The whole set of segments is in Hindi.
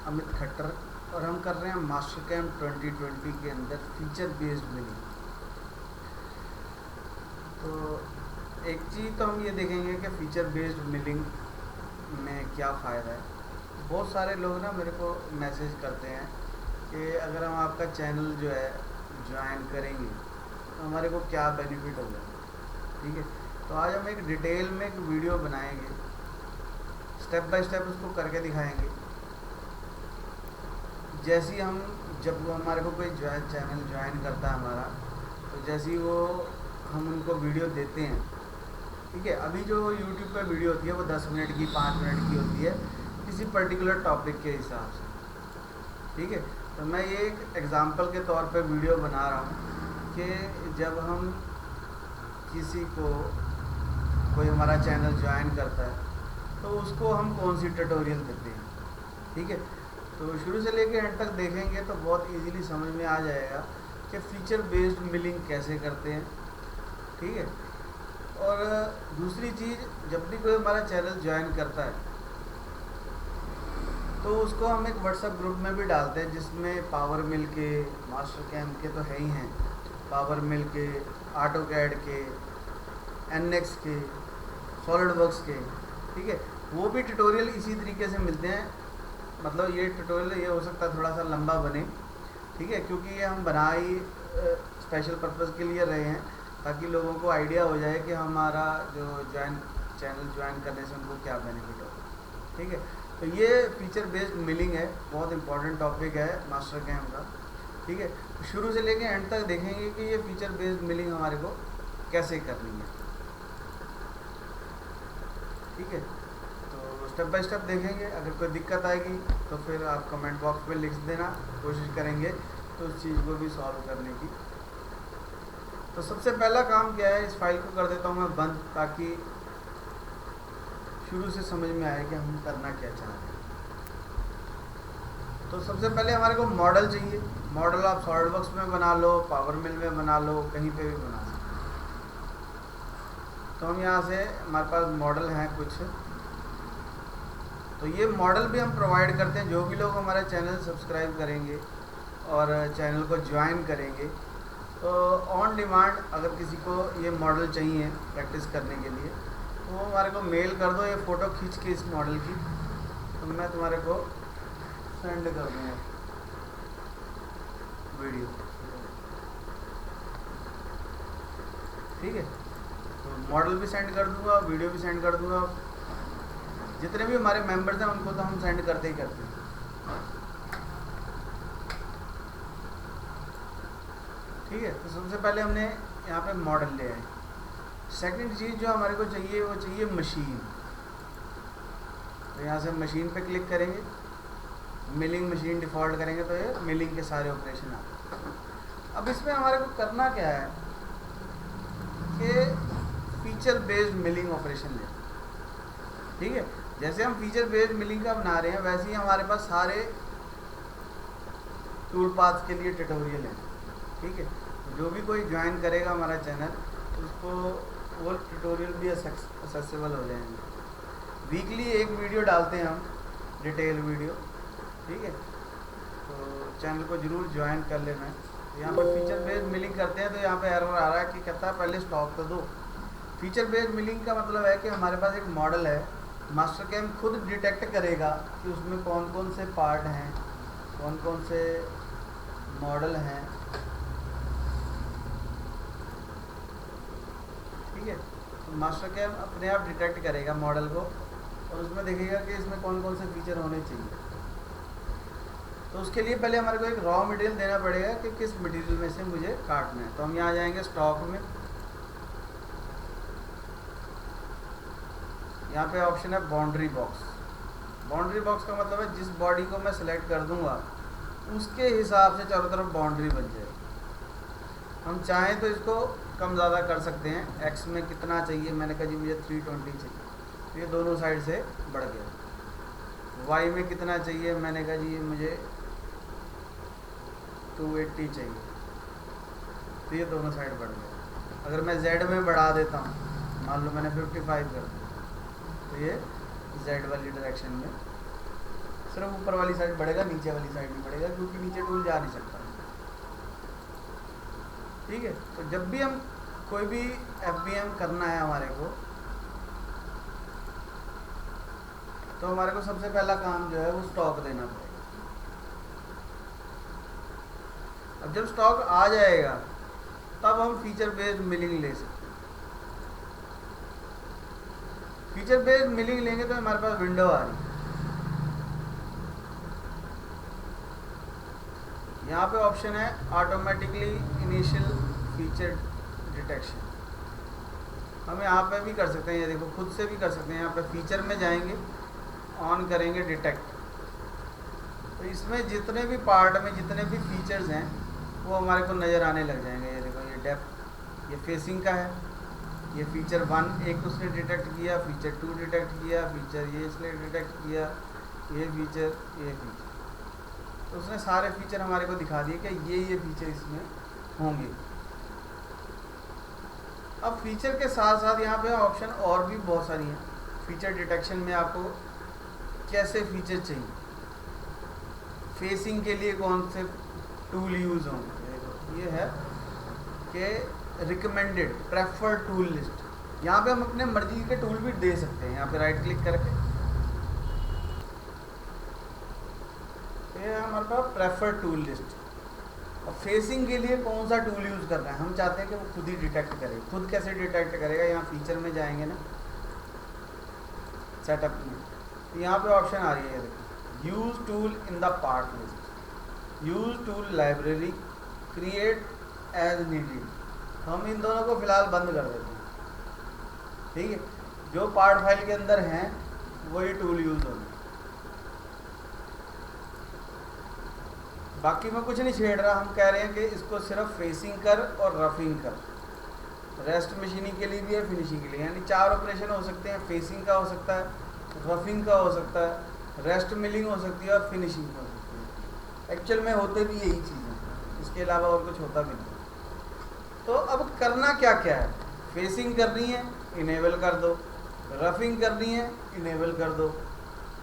अमित खट्टर और हम कर रहे हैं मास्टर कैम्प 2020 के अंदर फीचर बेस्ड मिलिंग। तो एक चीज़ तो हम ये देखेंगे कि फ़ीचर बेस्ड मिलिंग में क्या फ़ायदा है। बहुत सारे लोग ना मेरे को मैसेज करते हैं कि अगर हम आपका चैनल जो है ज्वाइन करेंगे तो हमारे को क्या बेनिफिट होगा। ठीक है, तो आज हम एक डिटेल में एक वीडियो बनाएंगे, स्टेप बाय स्टेप उसको करके दिखाएंगे। जैसे ही हम जब वो हमारे को कोई चैनल ज्वाइन करता है हमारा, तो जैसे ही वो हम उनको वीडियो देते हैं, ठीक है, अभी जो यूट्यूब पे वीडियो होती है वो 10 मिनट की 5 मिनट की होती है किसी पर्टिकुलर टॉपिक के हिसाब से। ठीक है, तो मैं ये एक एग्ज़ाम्पल के तौर पे वीडियो बना रहा हूँ कि जब हम किसी को कोई हमारा चैनल ज्वाइन करता है तो उसको हम कौन सी ट्यूटोरियल देते हैं। ठीक है, तो शुरू से लेके एंड तक देखेंगे तो बहुत इजीली समझ में आ जाएगा कि फ़ीचर बेस्ड मिलिंग कैसे करते हैं। ठीक है, और दूसरी चीज़, जब भी कोई हमारा चैनल ज्वाइन करता है तो उसको हम एक व्हाट्सएप ग्रुप में भी डालते हैं जिसमें पावर मिल के, मास्टर कैम्प के तो है ही हैं, पावर मिल के, ऑटो कैड के, एनएक्स के, सॉलिड वर्क्स के। ठीक है, वो भी ट्यूटोरियल इसी तरीके से मिलते हैं। मतलब ये ट्यूटोरियल ये हो सकता है थोड़ा सा लंबा बने, ठीक है, क्योंकि ये हम बना ही स्पेशल पर्पज़ के लिए रहे हैं ताकि लोगों को आइडिया हो जाए कि हमारा जो चैनल ज्वाइन करने से उनको क्या बेनिफिट होगा। ठीक है, तो ये फीचर बेस्ड मिलिंग है, बहुत इंपॉर्टेंट टॉपिक है मास्टर कैम्प का। ठीक है, तो शुरू से लेके एंड तक देखेंगे कि ये फीचर बेस्ड मिलिंग हमारे को कैसे करनी है। ठीक है, तो स्टेप बाय स्टेप देखेंगे। अगर कोई दिक्कत आएगी तो फिर आप कमेंट बॉक्स में लिख देना, कोशिश करेंगे तो उस चीज़ को भी सॉल्व करने की। तो सबसे पहला काम क्या है, इस फाइल को कर देता हूँ मैं बंद ताकि शुरू से समझ में आए कि हम करना क्या चाहते हैं। तो सबसे पहले हमारे को मॉडल चाहिए। मॉडल आप सॉलिड वर्क्स में बना लो, पावर मिल में बना लो, कहीं पे भी बना सकते। तो हम यहाँ से, हमारे पास मॉडल हैं कुछ, तो ये मॉडल भी हम प्रोवाइड करते हैं। जो भी लोग हमारा चैनल सब्सक्राइब करेंगे और चैनल को ज्वाइन करेंगे तो ऑन डिमांड अगर किसी को ये मॉडल चाहिए प्रैक्टिस करने के लिए तो वो हमारे को मेल कर दो, ये फ़ोटो खींच के इस मॉडल की, तो मैं तुम्हारे को सेंड कर दूँगा वीडियो। ठीक है, तो मॉडल भी सेंड कर दूँगा, वीडियो भी सेंड कर दूँगा। जितने भी हमारे मेंबर्स हैं उनको तो हम सेंड करते ही करते हैं। ठीक है, तो सबसे पहले हमने यहाँ पे मॉडल ले आए। सेकंड चीज़ जो हमारे को चाहिए वो चाहिए मशीन। तो यहाँ से मशीन पे क्लिक करेंगे, मिलिंग मशीन डिफ़ॉल्ट करेंगे तो ये मिलिंग के सारे ऑपरेशन आते हैं। अब इसमें हमारे को करना क्या है कि फीचर बेस्ड मिलिंग ऑपरेशन ले। ठीक है, जैसे हम फीचर बेस्ड मिलिंग का बना रहे हैं वैसे ही हमारे पास सारे टूल पाथ के लिए ट्यूटोरियल हैं। ठीक है, जो भी कोई ज्वाइन करेगा हमारा चैनल उसको वो ट्यूटोरियल भी एक्सेसिबल हो जाएंगे। वीकली एक वीडियो डालते हैं हम, डिटेल वीडियो। ठीक है, तो चैनल को ज़रूर ज्वाइन कर लेना है। यहाँ पर फीचर बेस्ड मिलिंग करते हैं तो यहाँ पे एरर आ रहा है कि कहता है पहले स्टॉप तो दो। फीचर बेस्ड मिलिंग का मतलब है कि हमारे पास एक मॉडल है, मास्टर कैम्प खुद डिटेक्ट करेगा कि उसमें कौन कौन से पार्ट हैं, कौन कौन से मॉडल हैं। ठीक है, तो मास्टर कैम्प अपने आप डिटेक्ट करेगा मॉडल को और उसमें देखेगा कि इसमें कौन कौन से फीचर होने चाहिए। तो उसके लिए पहले हमारे को एक रॉ मटेरियल देना पड़ेगा कि किस मटेरियल में से मुझे काटना है। तो हम यहाँ जाएंगे स्टॉक में, यहाँ पे ऑप्शन है बाउंड्री बॉक्स। बाउंड्री बॉक्स का मतलब है जिस बॉडी को मैं सिलेक्ट कर दूंगा उसके हिसाब से चारों तरफ बाउंड्री बन जाएगी। हम चाहें तो इसको कम ज़्यादा कर सकते हैं। एक्स में कितना चाहिए, मैंने कहा जी मुझे 320 चाहिए, तो ये दोनों साइड से बढ़ गया। वाई में कितना चाहिए, मैंने कहा जी मुझे 280 चाहिए, तो ये दोनों साइड बढ़ गया। अगर मैं जेड में बढ़ा देता हूँ, मान लो मैंने 55 कर दिया, तो ये जेड वाली डायरेक्शन में सिर्फ ऊपर वाली साइड बढ़ेगा, नीचे वाली साइड नहीं बढ़ेगा, क्योंकि नीचे टूल जा नहीं सकता। ठीक है, तो जब भी हम कोई भी FBM करना है हमारे को, तो हमारे को सबसे पहला काम जो है वो स्टॉक देना पड़ेगा। अब जब स्टॉक आ जाएगा तब हम फीचर बेस्ड मिलिंग ले सकते हैं। फीचर बेस्ड मिलिंग लेंगे तो हमारे पास विंडो आ रही है। यहाँ पे ऑप्शन है ऑटोमेटिकली इनिशियल फीचर डिटेक्शन। हम यहाँ पे भी कर सकते हैं, ये देखो खुद से भी कर सकते हैं। यहाँ पे फीचर में जाएंगे, ऑन करेंगे डिटेक्ट, तो इसमें जितने भी पार्ट में जितने भी फीचर्स हैं वो हमारे को नज़र आने लग जाएंगे। ये देखो, ये डेप्थ, ये फेसिंग का है, ये फीचर 1 एक उसने डिटेक्ट किया, फीचर 2 डिटेक्ट किया, फीचर ये इसने डिटेक्ट किया, ये फीचर, ये फीचर, तो उसने सारे फीचर हमारे को दिखा दिए कि ये फीचर इसमें होंगे। अब फीचर के साथ साथ यहाँ पे ऑप्शन और भी बहुत सारी हैं। फीचर डिटेक्शन में आपको कैसे फीचर चाहिए, फेसिंग के लिए कौन से टूल यूज़ होंगे, ये है कि रिकमेंडेड प्रेफर्ड टूल लिस्ट। यहाँ पे हम अपने मर्जी के टूल भी दे सकते हैं। यहाँ पे राइट क्लिक करके ये हमारे पास प्रेफर्ड टूल लिस्ट। और फेसिंग के लिए कौन सा टूल यूज़ करना है, हम चाहते हैं कि वो खुद ही डिटेक्ट करे। खुद कैसे डिटेक्ट करेगा, यहाँ फीचर में जाएंगे ना, सेटअप में, तो यहाँ पे ऑप्शन आ रही है, use tool in the part list, use tool library, create as needed. हम इन दोनों को फिलहाल बंद कर देते हैं। ठीक है, जो पार्ट फाइल के अंदर हैं वही टूल यूज़ होंगे, बाकी मैं कुछ नहीं छेड़ रहा। हम कह रहे हैं कि इसको सिर्फ फेसिंग कर और रफिंग कर, रेस्ट मशीनिंग के लिए भी है, फिनिशिंग के लिए, यानी 4 ऑपरेशन हो सकते हैं। फेसिंग का हो सकता है, रफिंग का हो सकता है, रेस्ट मिलिंग हो सकती है और फिनिशिंग हो सकती है। एक्चुअल में होते भी यही चीज़ें, इसके अलावा और कुछ होता भी नहीं। तो अब करना क्या क्या है, फेसिंग करनी है, इनेबल कर दो, रफिंग करनी है, इनेबल कर दो।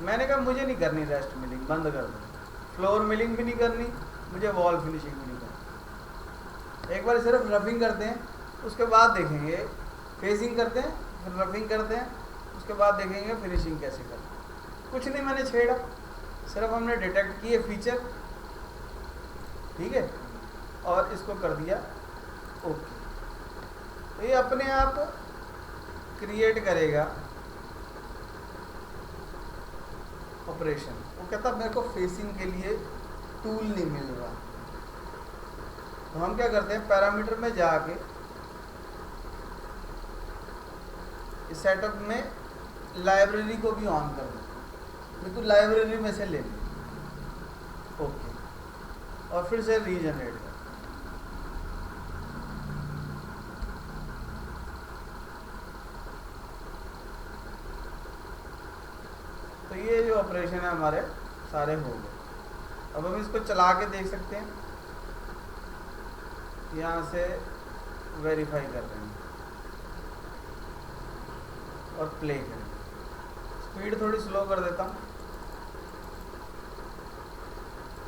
मैंने कहा मुझे नहीं करनी रेस्ट मिलिंग, बंद कर दो। फ्लोर मिलिंग भी नहीं करनी मुझे, वॉल फिनिशिंग भी नहीं करनी। एक बार सिर्फ रफिंग करते हैं, उसके बाद देखेंगे फेसिंग करते हैं, फिर रफिंग करते हैं, उसके बाद देखेंगे फिनिशिंग कैसे करते हैं। कुछ नहीं मैंने छेड़ा, सिर्फ हमने डिटेक्ट किए फीचर, ठीक है, और इसको कर दिया ओके। तो ये अपने आप क्रिएट करेगा ऑपरेशन। वो कहता मेरे को फेसिंग के लिए टूल नहीं मिल रहा, तो हम क्या करते हैं, पैरामीटर में जाके इस सेटअप में लाइब्रेरी को भी ऑन कर दो, तो लाइब्रेरी में से ले लें ओके, और फिर से रीजनरेट कर। तो ये जो ऑपरेशन है हमारे सारे हो गए। अब हम इसको चला के देख सकते हैं, यहाँ से वेरीफाई कर रहे हैं और प्ले करें। स्पीड थोड़ी स्लो कर देता हूँ,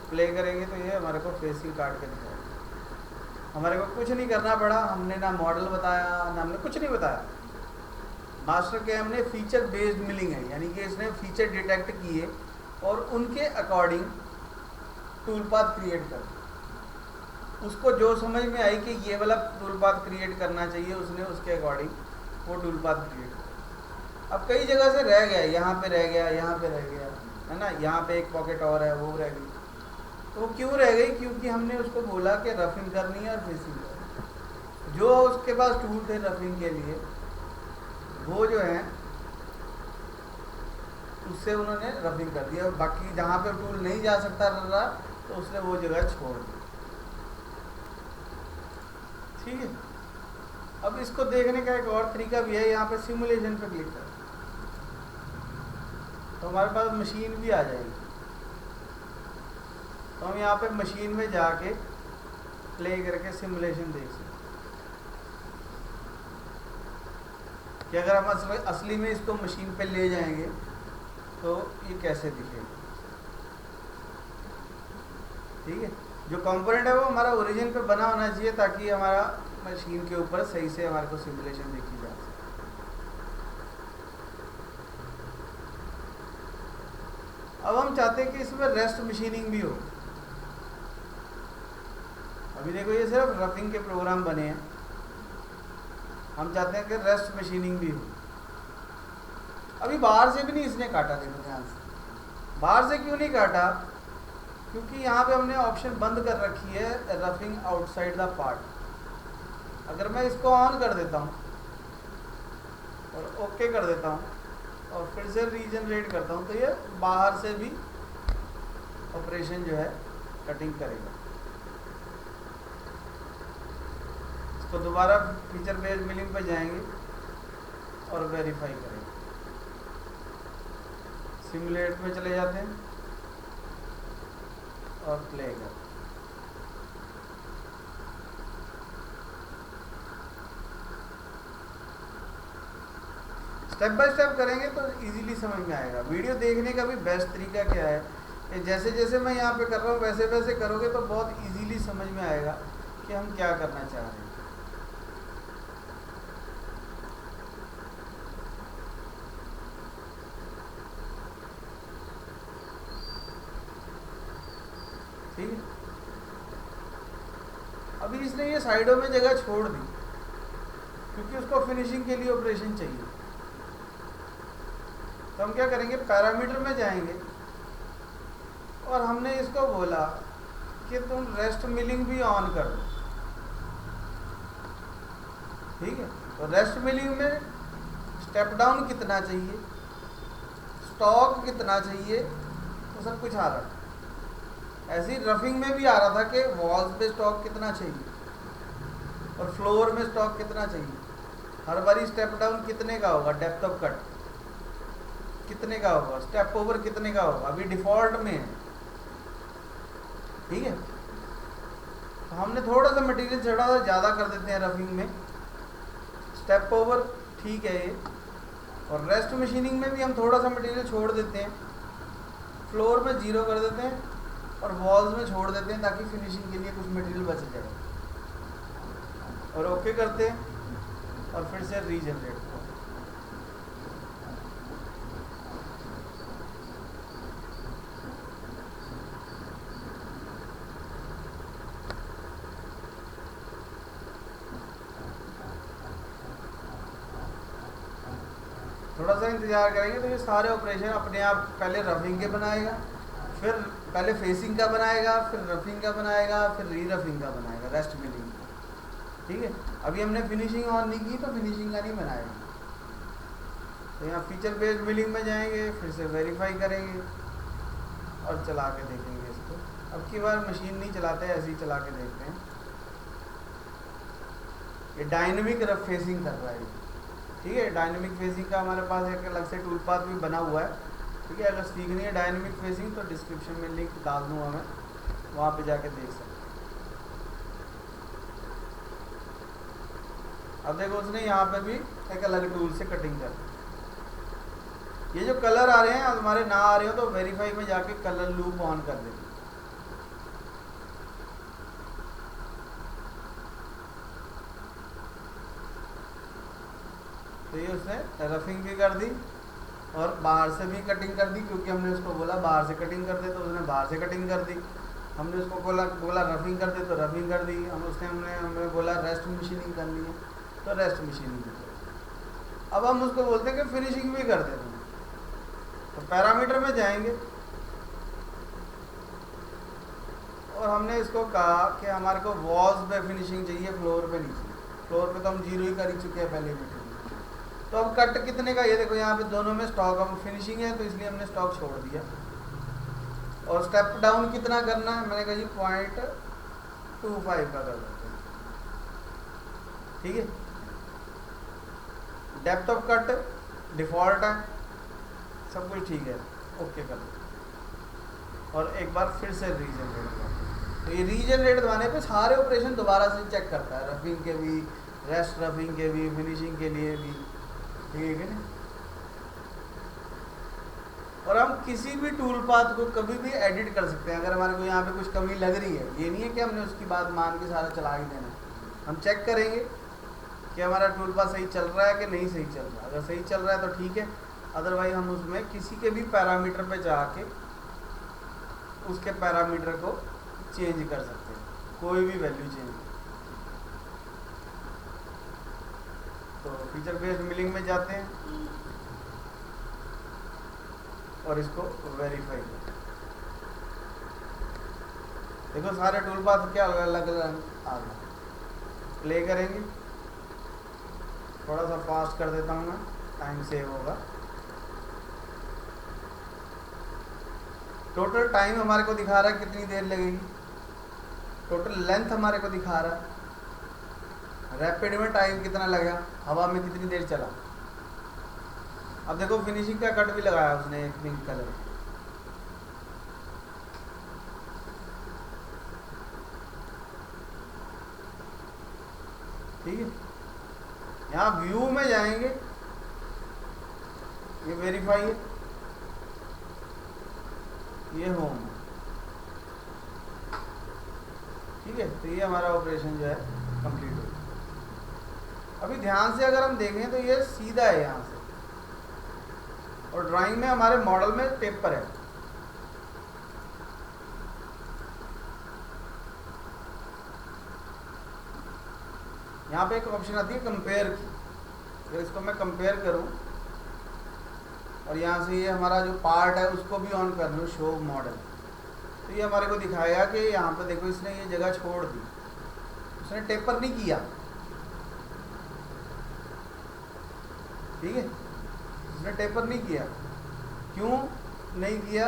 प्ले करेंगे तो ये हमारे को फेसिंग काट के दिखाएगा। हमारे को कुछ नहीं करना पड़ा, हमने ना मॉडल बताया ना हमने कुछ नहीं बताया। मास्टर के हमने फीचर बेस्ड मिलिंग है, यानी कि इसने फीचर डिटेक्ट किए और उनके अकॉर्डिंग टूल पाथ क्रिएट कर, उसको जो समझ में आई कि ये वाला टूल पाथ क्रिएट करना चाहिए, उसने उसके अकॉर्डिंग वो टूल पाथ क्रिएट कर। अब कई जगह से रह गया, यहाँ पे रह गया, यहाँ पे रह गया, है ना, यहाँ पे एक पॉकेट और है वो रह गई। तो क्यों रह गई, क्योंकि हमने उसको बोला कि रफिंग करनी है और फेसिंग करनी। जो उसके पास टूल थे रफिंग के लिए, वो जो है उससे उन्होंने रफिंग कर दिया, बाकी जहाँ पे टूल नहीं जा सकता रहा तो उसने वो जगह छोड़ दी। ठीक है, अब इसको देखने का एक और तरीका भी है, यहाँ पे सिमुलेशन पे क्लिक कर तो हमारे पास मशीन भी आ जाएगी। तो हम यहाँ पे मशीन में जाके प्ले करके सिमुलेशन देख सकते कि अगर हम असली में इसको मशीन पे ले जाएंगे तो ये कैसे दिखेगा। ठीक है, जो कंपोनेंट है वो हमारा ओरिजिन पे बना होना चाहिए ताकि हमारा मशीन के ऊपर सही से हमारे को सिमुलेशन देखी जा सके। अब हम चाहते हैं कि इसमें रेस्ट मशीनिंग भी हो। अभी देखो ये सिर्फ रफिंग के प्रोग्राम बने हैं, हम चाहते हैं कि रेस्ट मशीनिंग भी हो। अभी बाहर से भी नहीं इसने काटा, देखो ध्यान से। बाहर से क्यों नहीं काटा? क्योंकि यहाँ पे हमने ऑप्शन बंद कर रखी है रफिंग आउटसाइड द पार्ट। अगर मैं इसको ऑन कर देता हूँ और ओके कर देता हूँ और फिर से रीजनरेट करता हूँ तो ये बाहर से भी ऑपरेशन जो है कटिंग करेगा। इसको दोबारा फीचर बेस्ड मिलिंग पे जाएंगे और वेरीफाई करेंगे। सिमुलेट में चले जाते हैं और प्ले कर। स्टेप बाय स्टेप करेंगे तो इजीली समझ में आएगा। वीडियो देखने का भी बेस्ट तरीका क्या है कि जैसे जैसे मैं यहाँ पे कर रहा हूँ वैसे वैसे करोगे तो बहुत इजीली समझ में आएगा कि हम क्या करना चाह रहे हैं। ठीक है, अभी इसने ये साइडों में जगह छोड़ दी क्योंकि उसको फिनिशिंग के लिए ऑपरेशन चाहिए। तो हम क्या करेंगे, पैरामीटर में जाएंगे और हमने इसको बोला कि तुम रेस्ट मिलिंग भी ऑन कर दो। ठीक है, तो रेस्ट मिलिंग में स्टेप डाउन कितना चाहिए, स्टॉक कितना चाहिए, तो सब कुछ आ रहा है। ऐसे ही रफिंग में भी आ रहा था कि वॉल्स पे स्टॉक कितना चाहिए और फ्लोर में स्टॉक कितना चाहिए, हर बारी स्टेप डाउन कितने का होगा, डेप्थ ऑफ कट कितने का होगा, स्टेप ओवर कितने का होगा। अभी डिफॉल्ट में है। ठीक है, तो हमने थोड़ा सा मटेरियल चढ़ा सा ज़्यादा कर देते हैं रफिंग में, स्टेप ओवर ठीक है ये। और रेस्ट मशीनिंग में भी हम थोड़ा सा मटेरियल छोड़ देते हैं, फ्लोर में 0 कर देते हैं और वॉल्स में छोड़ देते हैं ताकि फिनिशिंग के लिए कुछ मटेरियल बच जाए। और ओके करते हैं और फिर से रीजनरेट। थोड़ा सा इंतज़ार करेंगे तो ये सारे ऑपरेशन अपने आप पहले रफिंग के बनाएगा, फिर पहले फेसिंग का बनाएगा, फिर रफिंग का बनाएगा, फिर री रफिंग का बनाएगा, रेस्ट मिलिंग का। ठीक है, अभी हमने फिनिशिंग ऑन नहीं की तो फिनिशिंग का नहीं बनाएगा। तो यहाँ फीचर बेस्ड मिलिंग में जाएंगे, फिर से वेरीफाई करेंगे और चला के देखेंगे इसको। अब की बार मशीन नहीं चलाते, ऐसे ही चला के देखते हैं। ये डायनेमिक रफ फेसिंग कर रहा है। ठीक है, डायनेमिक फेसिंग का हमारे पास एक अलग से टूल पाथ भी बना हुआ है। ठीक है, अगर सीखनी है डायनेमिक फेसिंग तो डिस्क्रिप्शन में लिंक डाल दूँगा मैं, वहाँ पे जाके देख सकते हैं। अब देखो उसने यहाँ पे भी एक अलग टूल से कटिंग कर। ये जो कलर आ रहे हैं हमारे ना आ रहे हो तो वेरीफाई में जाके कलर लूप ऑन कर देंगे। तो ये उसने रफिंग भी कर दी और बाहर से भी कटिंग कर दी, क्योंकि हमने उसको बोला बाहर से कटिंग कर दे तो उसने बाहर से कटिंग कर दी। हमने उसको बोला रफिंग कर दे तो रफिंग कर दी। हमने हमें बोला रेस्ट मशीनिंग करनी है तो रेस्ट मशीनिंग भी कर। अब हम उसको बोलते हैं कि फिनिशिंग भी कर देते हैं। तो पैरामीटर में जाएंगे और हमने इसको कहा कि हमारे को वॉल्स पे फिनिशिंग चाहिए, फ्लोर पे नहीं चाहिए। फ्लोर पे तो हम 0 ही कर ही चुके हैं पहले मीटर। तो अब कट कितने का, ये देखो यहाँ पे दोनों में स्टॉक हम फिनिशिंग है तो इसलिए हमने स्टॉक छोड़ दिया। और स्टेप डाउन कितना करना है, मैंने कहा जी 0.25 का कर देते हैं। ठीक है, डेप्थ ऑफ कट डिफॉल्ट है, सब कुछ ठीक है, ओके कर दो। और एक बार फिर से रीजनरेट करते। तो ये रीजनरेट दबाने पे सारे ऑपरेशन दोबारा से चेक करता है, रफिंग के भी, रेस्ट रफिंग के भी, फिनिशिंग के लिए भी। ठीक है ना। और हम किसी भी टूल पाथ को कभी भी एडिट कर सकते हैं। अगर हमारे को यहाँ पे कुछ कमी लग रही है, ये नहीं है कि हमने उसकी बात मान के सारा चला ही देना। हम चेक करेंगे कि हमारा टूल पाथ सही चल रहा है कि नहीं सही चल रहा है। अगर सही चल रहा है तो ठीक है, अदरवाइज हम उसमें किसी के भी पैरामीटर पे जाके उसके पैरामीटर को चेंज कर सकते हैं, कोई भी वैल्यू चेंज। तो फीचर बेस्ड मिलिंग में जाते हैं और इसको वेरीफाई करें। देखो सारे टूल पाथ क्या अलग अलग आ गए। प्ले करेंगे, थोड़ा सा फास्ट कर देता हूँ मैं, टाइम सेव होगा। टोटल टाइम हमारे को दिखा रहा है कितनी देर लगेगी, टोटल लेंथ हमारे को दिखा रहा है, रैपिड में टाइम कितना लगा, हवा में कितनी देर चला। अब देखो फिनिशिंग का कट भी लगाया उसने एक पिंक कलर। ठीक है, यहाँ व्यू में जाएंगे, ये वेरीफाई है, ये होम। ठीक है, तो ये हमारा ऑपरेशन जो है कंप्लीट हो गया। अभी ध्यान से अगर हम देखें तो ये सीधा है यहाँ से, और ड्राइंग में हमारे मॉडल में टेपर है। यहाँ पे एक ऑप्शन आती है कंपेयर की, तो इसको मैं कंपेयर करूँ और यहाँ से ये हमारा जो पार्ट है उसको भी ऑन कर लूँ, शो मॉडल, तो ये हमारे को दिखाएगा कि यहाँ पे देखो इसने ये जगह छोड़ दी, उसने टेपर नहीं किया। ठीक है, उसने टेपर नहीं किया। क्यों नहीं किया?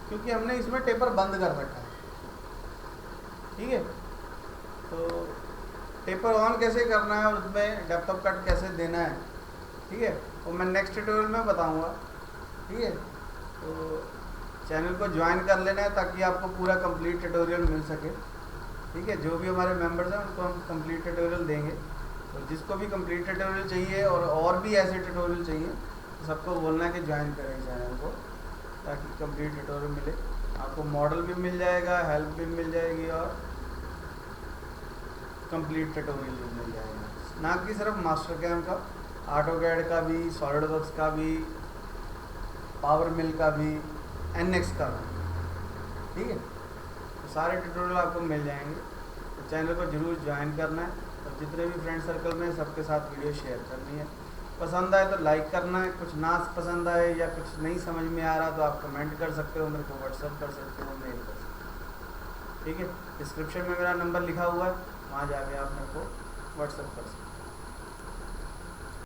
क्योंकि हमने इसमें टेपर बंद कर रखा है। ठीक है, तो टेपर ऑन कैसे करना है और उसमें डेप्थ ऑफ कट कैसे देना है, ठीक है, वो मैं नेक्स्ट ट्यूटोरियल में बताऊंगा। ठीक है, तो चैनल को ज्वाइन कर लेना है ताकि आपको पूरा कंप्लीट ट्यूटोरियल मिल सके। ठीक है, जो भी हमारे मेंबर्स हैं उनको हम कंप्लीट ट्यूटोरियल देंगे। तो जिसको भी कंप्लीट ट्यूटोरियल चाहिए और भी ऐसे ट्यूटोरियल चाहिए तो सबको बोलना है कि ज्वाइन करें चैनल को, ताकि कंप्लीट ट्यूटोरियल मिले आपको। मॉडल भी मिल जाएगा, हेल्प भी मिल जाएगी और कंप्लीट ट्यूटोरियल भी मिल जाएगा। ना कि सिर्फ मास्टर कैम का, ऑटोकैड का भी, सॉलिडवर्क्स का भी, पावर मिल का भी, NX का भी। ठीक है, तो सारे ट्यूटोरियल आपको मिल जाएंगे। तो चैनल को जरूर ज्वाइन करना है और जितने भी फ्रेंड सर्कल में सबके साथ वीडियो शेयर करनी है। पसंद आए तो लाइक करना है, कुछ ना पसंद आए या कुछ नहीं समझ में आ रहा तो आप कमेंट कर सकते हो, मेरे को व्हाट्सअप कर सकते हो, मेल कर सकते हो। ठीक है, डिस्क्रिप्शन में मेरा नंबर लिखा हुआ है, वहाँ जाके आप मेरे को व्हाट्सअप कर सकते हो।